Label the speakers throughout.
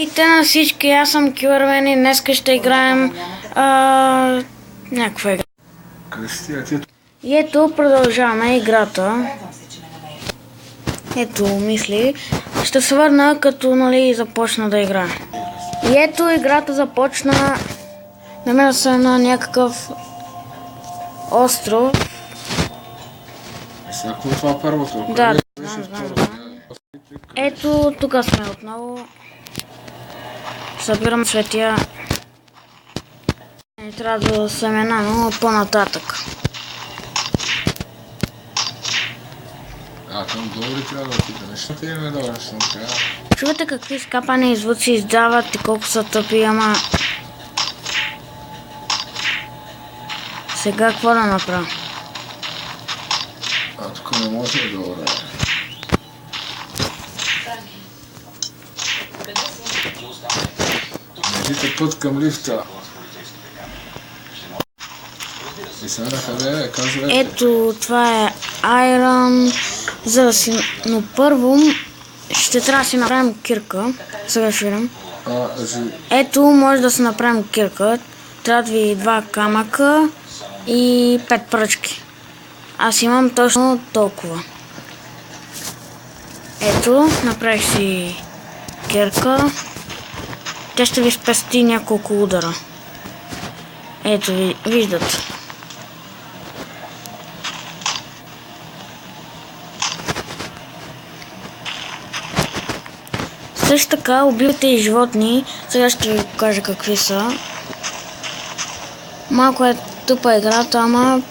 Speaker 1: Здравейте на всички, аз съм Кюървен и днес ще играем някаква игра. И ето продължаваме играта. Ето, мисли. Ще се върна като започна да играя. И ето играта започна. Намеря се на някакъв остров.
Speaker 2: Какво е това първото?
Speaker 1: Да, знам. Ето, тук сме отново. Събирам светия. Не трябва да семена, но по-нататък.
Speaker 2: Там долу ли трябва да отида? Нещата им е добре, ще трябва.
Speaker 1: Чувате какви скапани звуци издават и колко са тъпи, ама... Сега какво да направя?
Speaker 2: Тук не може да добре. Дайте път към лифта. И сега на къде е? Казвай.
Speaker 1: Ето, това е Iron, за да си... Но първо ще трябва да си направим кирка. Сега ще видим. Ето, може да си направим кирка. Трябва да ви 2 камъка и 5 пръчки. Аз имам точно толкова. Ето, направих си кирка. Тя ще ви спести няколко удара. Ето ви, виждате. Също така убивате и животни. Сега ще ви покажа какви са. Малко е тъпа играта, ама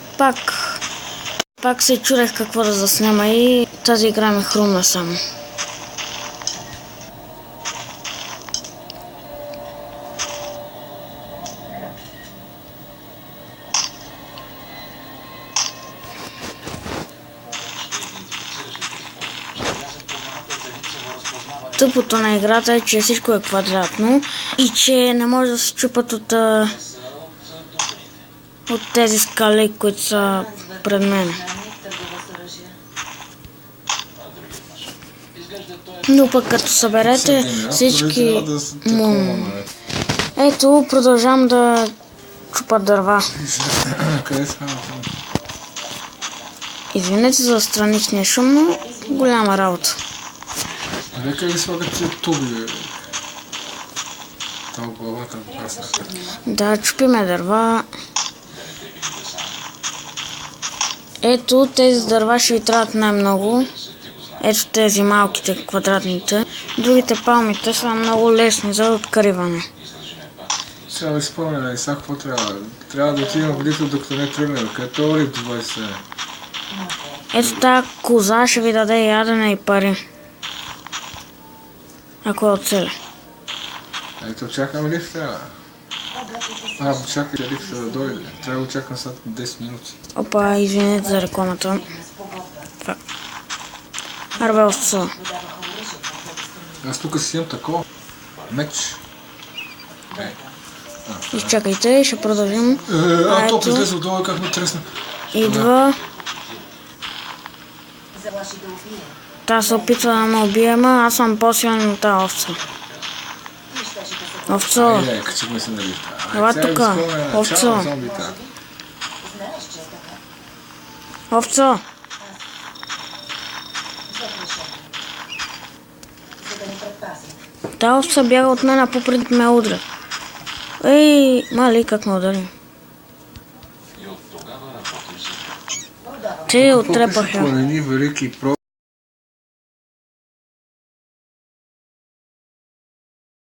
Speaker 1: пак се чудех какво да заснема и тази игра ми хрумна само. Тъпото на играта е, че всичко е квадратно и че не може да се чупат от тези скали, които са пред мен. Но пък като съберете всички... Ето, продължавам да чупа дърва. Извинете за страничния шум, но голяма работа.
Speaker 2: Нека ли слагат тия туби? Там главата го пасна.
Speaker 1: Да, чупиме дърва. Ето, тези дърва ще ви трябват най-много. Ето тези малките, квадратните. Другите палмите са много лесни за откриване.
Speaker 2: Сега ви спомня, и сега какво трябва? Трябва да отидем в лифта, докато не тръгнем. Където е лифт 20?
Speaker 1: Ето тази коза ще ви даде ядене и пари. Ако е оцеле.
Speaker 2: Ето чакам лифта. Чакайте лифта да дойде. Трябва да чакам след 10 минути.
Speaker 1: Опа, извинете за рекламата. Арбелство.
Speaker 2: Аз тук си имам такова. Меч.
Speaker 1: Изчакайте, ще продължим.
Speaker 2: То излезе отдолу, как ме тресна.
Speaker 1: Идва. Та се опитва да ме убиема, аз съм по-силен от тази овца. Овцо.
Speaker 2: Качихме се на лифта.
Speaker 1: Ела тука. Овцо. Овцо. Та овца бяга от мен, а попред ме удря. Ей, мали, как ме удари. Те отрепаха.